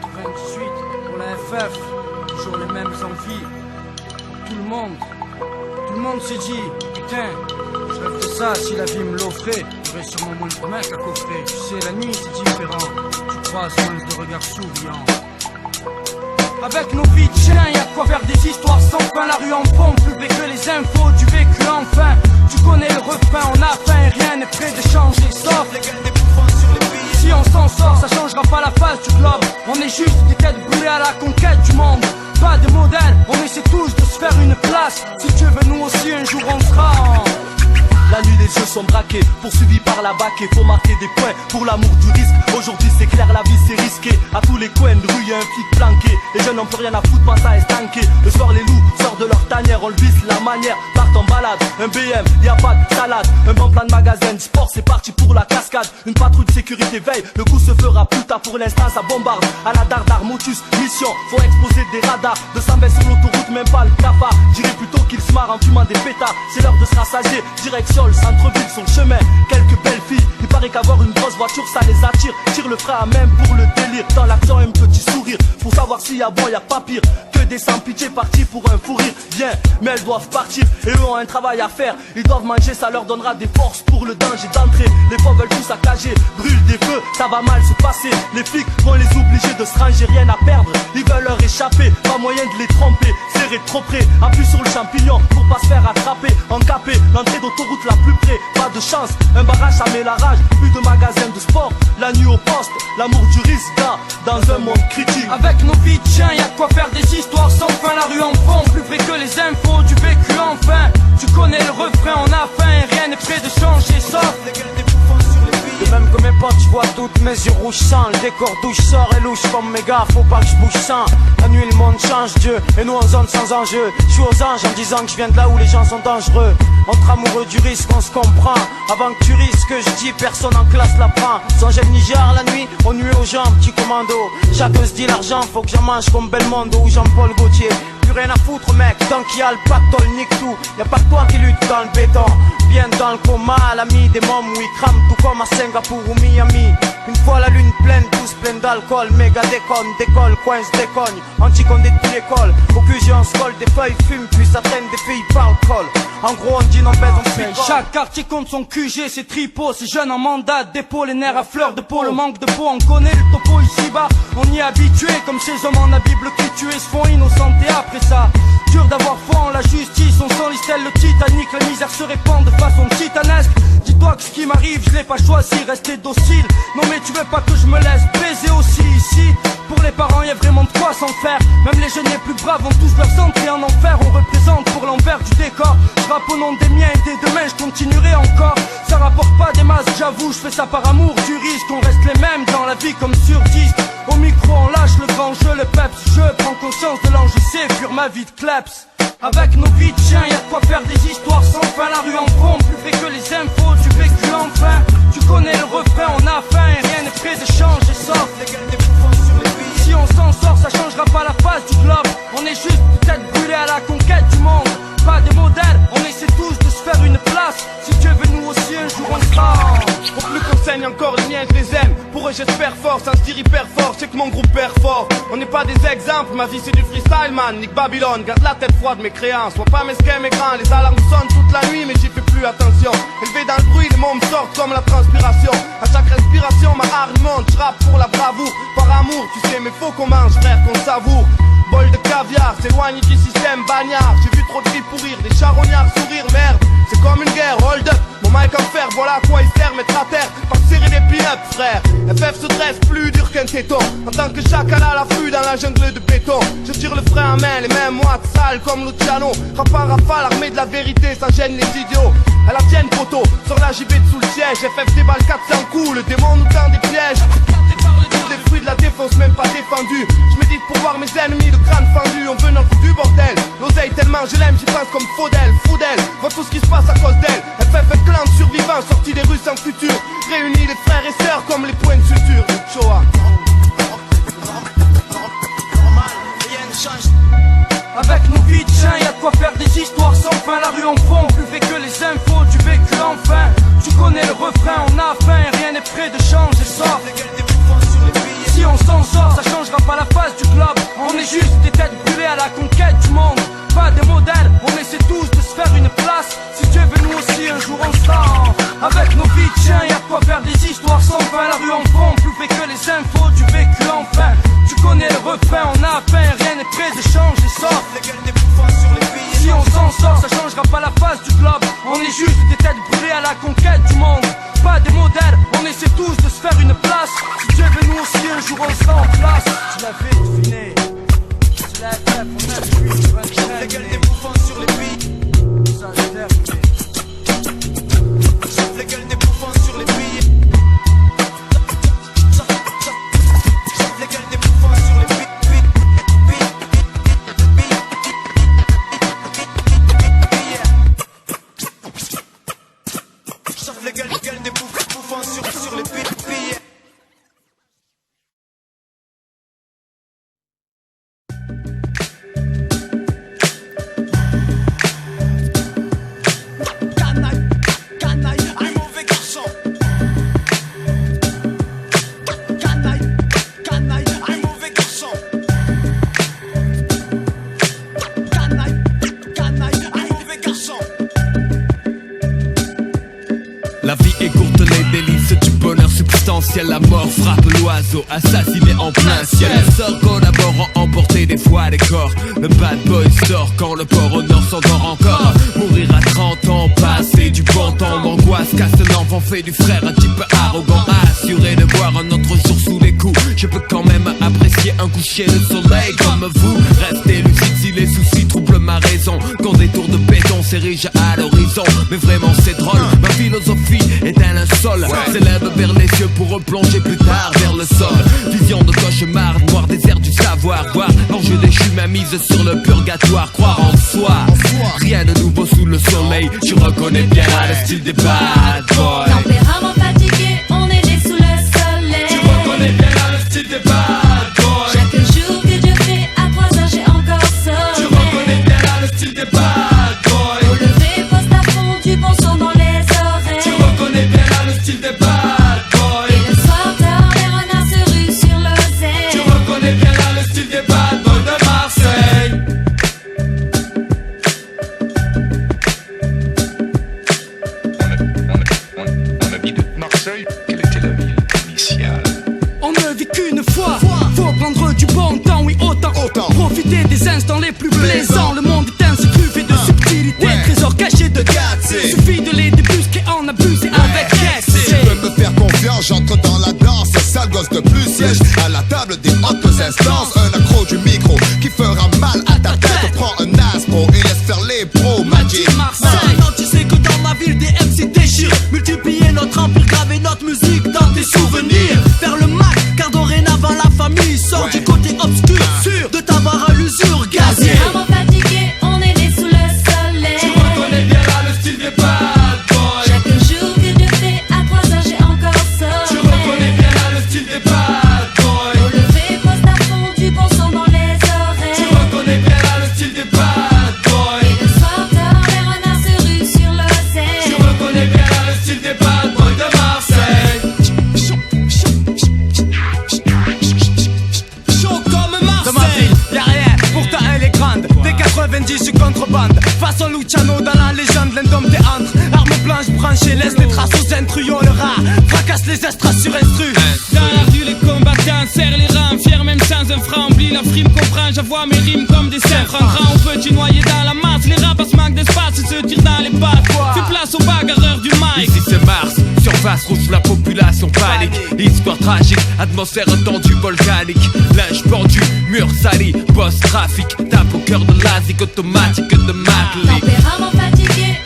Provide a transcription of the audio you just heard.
98 pour la FF, toujours les mêmes envies. Tout le monde s'est dit, putain, je rêve de ça, si la vie me l'offrait, j'aurais sûrement moins de mecs à coffrer. Tu sais, la nuit c'est différent, tu croises moins de regards souriants. Avec nos vies de chiens, y'a de quoi faire des histoires sans fin. La rue en pompe, plus vrai que les infos du vécu enfin. Tu connais le refrain, on a faim et rien n'est prêt de changer, sauf les gueules des bouffons sur les billets. Si on s'en sort, ça changera pas la face du globe. On est juste des têtes brûlées à la conquête du monde. Pas de modèle, on essaie tous de se faire une place. Si tu veux, nous aussi un jour on sera en... La nuit les yeux sont braqués, poursuivis par la bac et faut marquer des points pour l'amour du risque. Aujourd'hui c'est clair, la vie c'est risqué. À tous les coins de rue y'a un flic planqué. Les jeunes n'ont plus rien à foutre, pas ça est stanké. Le soir les loups sortent de leur tanière, on le visse la manière, partent en balade. Un BM, y a pas de salade. Un bon plan de magasin, de sport c'est parti pour la cascade. Une patrouille de sécurité veille, le coup se fera plus tard. Pour l'instant ça bombarde, à la dardar, motus, mission. Faut exposer des radars, 220 sur l'autoroute, même pas le cafard. J'irais plutôt qu'ils se marrent en fumant des pétards. C'est l'heure de se rassasier, direction le centre-ville, son chemin, quelques belles filles. Il paraît qu'avoir une grosse voiture ça les attire. Tire le frein à même pour le délire. Dans l'action un petit sourire, pour savoir s'il y a bon, y a pas pire que des sans pitié partis pour un fou rire. Bien, mais elles doivent partir et eux ont un travail à faire. Ils doivent manger, ça leur donnera des forces pour le danger d'entrée. Les pauvres veulent tout saccager, brûlent des feux, ça va mal se passer. Les flics vont les obliger de se ranger, rien à perdre. Ils veulent leur échapper, pas moyen de les tromper. Serrer trop près, appuie sur le champignon pour pas se faire attraper. Encapé, l'entrée d'autoroute la plus près, pas de chance. Un barrage ça met la rage, plus de magasins de sport. La nuit au poste, l'amour du risque là, dans un monde critique. Avec nos vies de chiens, y'a de quoi faire des histoires sans fin. La rue en fond, plus vrai que les infos du vécu enfin. Tu connais le refrain, on a faim et rien n'est prêt de changer, sauf les gueules des bouffons sur les billets. De même que mes potes, je vois toutes mes yeux rouges sang. Le décor douche sort et louche comme mes gars, faut pas que je bouge sans. La nuit le monde change Dieu, et nous en zone sans enjeu. Je suis aux anges en disant que je viens de là où les gens sont dangereux. Entre amoureux du risque, on se comprend. Avant que tu risques, je dis personne en classe la prend. Sans gel Niger la nuit, on nuit aux gens, petit commando. Chacun se dit l'argent, faut que j'en mange comme Belmondo ou Jean-Paul Gaultier. Plus rien à foutre mec, tant qu'il y a le pactole nique tout. Y'a pas que toi qui lutte dans le béton. Bien dans le coma, l'ami des mômes où ils crament tout comme à Singapour ou Miami. Une fois la lune pleine, tous pleins d'alcool. Méga déconne, décolle, coince, décogne. Anti-condé depuis l'école. Au QG on se colle, des feuilles fument, puis ça traîne des filles par le col. En gros on dit non baise, on picole. Chaque quartier compte son QG, c'est tripot. C'est jeunes en mandat, dépôt, les nerfs à fleur de peau. Le manque de peau, on connaît le topo ici-bas. On y est habitué, comme ces hommes en la Bible qui tués se font innocentés après ça. Dur d'avoir foi en la justice, on s'enlistelle le Titanic. La misère se répand de façon titanesque. Dis-toi que ce qui m'arrive, je l'ai pas choisi, rester docile. Non mais tu veux pas que je me laisse baiser aussi ici. Pour les parents y'a vraiment de quoi s'en faire. Même les jeunes les plus braves ont tous leurs entrées en enfer. On représente pour l'envers du décor. Je rappe au nom des miens et dès demain je continuerai encore. Ça rapporte pas des masses, j'avoue, je fais ça par amour du risque. On reste les mêmes dans la vie comme sur disque. Au micro on lâche le grand jeu, le peps. Je prends conscience de l'enjeu, c'est pure ma vie de kleps. Avec nos vies de chiens, y'a de quoi faire des histoires sans fin. La rue en fond, plus vrai que les infos du vécu enfin. Tu connais le refrain, on a faim et rien n'est prêt de changer, sauf les gueules des bouffons sur les billets. Si on s'en sort, ça changera pas la face du globe. On est juste peut-être brûlés à la conquête du monde. Pas de modèle, on essaie tous de se faire une place. Si Dieu veut nous aussi un jour on sera. Au plus qu'on saigne encore les miens je les aime. Pour eux j'espère fort, s'inspire hyper fort. C'est que mon groupe perd fort. On n'est pas des exemples, ma vie c'est du freestyle man. Nique Babylone, garde la tête froide mes créances. Sois pas mesquin mais grand, les alarmes sonnent toute la nuit mais j'y fais plus attention. Élevé dans le bruit, les mots me sortent comme la transpiration. À chaque respiration ma hargne monte, je rappe pour la bravoure. Par amour, tu sais mais faut qu'on mange frère, qu'on savoure. Bol de caviar, s'éloigne du système bagnard. J'ai vu trop de filles pourrir, des charognards sourire, merde. C'est comme une guerre, hold up, mon mic en fer, voilà à quoi il sert, mettre à terre, pas serrer les pin-up frère. FF se dresse plus dur qu'un téton, en tant que chacal à l'affût dans la jungle de béton. Je tire le frein à main, les mêmes moites sales comme Luciano. Frappe en rafale, armée de la vérité, ça gêne les idiots. À la tienne poteau, sur la JB sous le siège. FF déballe 400 coups, le démon nous tend des pièges. Les fruits de la défense même pas défendus. Je médite pour voir mes ennemis le crâne fendu. On veut notre du bordel. L'oseille tellement je l'aime, j'y pense comme Faudel. Faudel, vois tout ce qui se passe à cause d'elle. Elle fait un clan de survivants sortis des rues sans futur. Réunis les frères et sœurs comme les points de suture. Shoah. Avec nos vies de chiens, y'a de quoi faire des histoires sans fin. La rue en fond, plus fait que les infos du vécu enfin. Tu connais le refrain, on a faim et rien n'est prêt de changer, sauf les gueules des bouffons sur les billets. Si Si on s'en sort, ça changera pas la face du globe. On est juste des têtes brûlées à la conquête du monde. Pas des modèles, on essaie tous de se faire une place. Si Dieu veut, nous aussi un jour on sera avec nos vies de chiens, y'a de quoi faire des histoires sans fin. La rue en fond, plus fait que les infos du vécu enfin. Tu connais le refrain, on a faim, rien n'est prêt, échange et sort. Si on s'en sort, ça changera pas la face du globe. On est juste des têtes brûlées à la conquête du monde. Pas des modèles, on essaie tous de se faire une place. Si Dieu veut, nous aussi un jour on sera en place. Tu l'avais deviné. Tu l'as fait, on a vu. La gueule des bouffons sur les billes. Ça c'est terminé. La gueule des bouffons sur les billes. La gueule des bouffons sur les billes. La gueule des bouffons sur les billes. La vie est courte, les délices du bonheur substantiel. La mort frappe l'oiseau, assassiné en plein ciel. Les sorts collaborant, emporter des fois les corps. Le bad boy sort quand le port au nord s'endort encore. Mourir à 30 ans, passer du bon temps. L'angoisse casse l'enfant, fait du frère un type arrogant. Assuré de voir un autre jour sous les coups. Je peux quand même apprécier un coucher de soleil comme vous. Restez lucide si les soucis troublent ma raison. Quand des tours de béton s'érigent à l'horizon. Mais vraiment c'est drôle, ma philosophie est un linceul, s'élève vers les cieux pour replonger plus tard vers le sol. Vision de cauchemar, noir désert du savoir. Voir l'enjeu déchu, ma mise sur le purgatoire. Croire en soi, rien de nouveau sous le soleil. Tu reconnais bien le style des bad boys. Tempérament fatigué, on est né sous le soleil. Tu reconnais bien le style des bad boys. Chaque jour que Dieu fait, à 3 heures j'ai encore sommeil. Tu reconnais bien le style des bad boys. Au lever, poste à fond, du bon son dans les oreilles. Tu reconnais bien le style des bad boys. Et le soir tard, les renards se ruent sur l'oseille. Tu reconnais bien le style des bad boys de Marseille. On habite Marseille. Quelle était la ville initiale? On ne vit qu'une fois, faut prendre du bon temps, oui autant. Profiter des instants les plus plaisants. Le monde est ainsi fait de subtilité, trésors cachés de gâteaux. Suffit de les débusquer, en abuser avec Si tu veux me faire confiance, j'entre dans la danse. Sale gosse de plus siège à la table des hautes instances. Un accro du micro qui fera mal à ta tête. Prends un aspro et laisse faire les pros. Magic Maintenant tu sais que dans ma ville des MC déchirent. Multiplier notre empire, graver notre musique dans tes souvenirs. Faire le max, car dorénavant la famille sort du côté obscur. Sûr de t'avoir à l'usure gazière. Tempérament fatigué, on est né sous le soleil. Tu reconnais bien le style des bad boys. Chaque jour que Dieu fait, à 3 heures j'ai encore sommeil. Tu reconnais bien le style des bad boys. Au lever, poste à fond, du bon son dans les oreilles. Tu reconnais bien le style des bad boys. Et le soir tard, les renards se ruent sur l'oseille. Tu reconnais bien le style des bad boys de Marseille. Chaud comme Marseille. Dans ma ville, y'a rien, pourtant elle est grande. Des 90 je contrebande. Façon Luciano dans la légende, l'indomptéantre. Arme blanche branchée, laisse les traces aux intrus. Le rat fracasse les estras sur instru. Dans la rue les combattants serrent les rangs. Fiers même sans un franc, oublie la frime, comprends. J'avoue mes rimes comme des seins francs. Grand ou petit noyé dans la masse. Les rapaces manquent d'espace et se tirent dans les pattes. Fais place aux bagarreurs du mic. Ici c'est Mars, surface rouge, la population panique. Histoire tragique, atmosphère tendue, volcanique. Linge pendu, mur sali, post-trafic. Tape au cœur de l'asique automatique de Macley. Tempérament fatigué,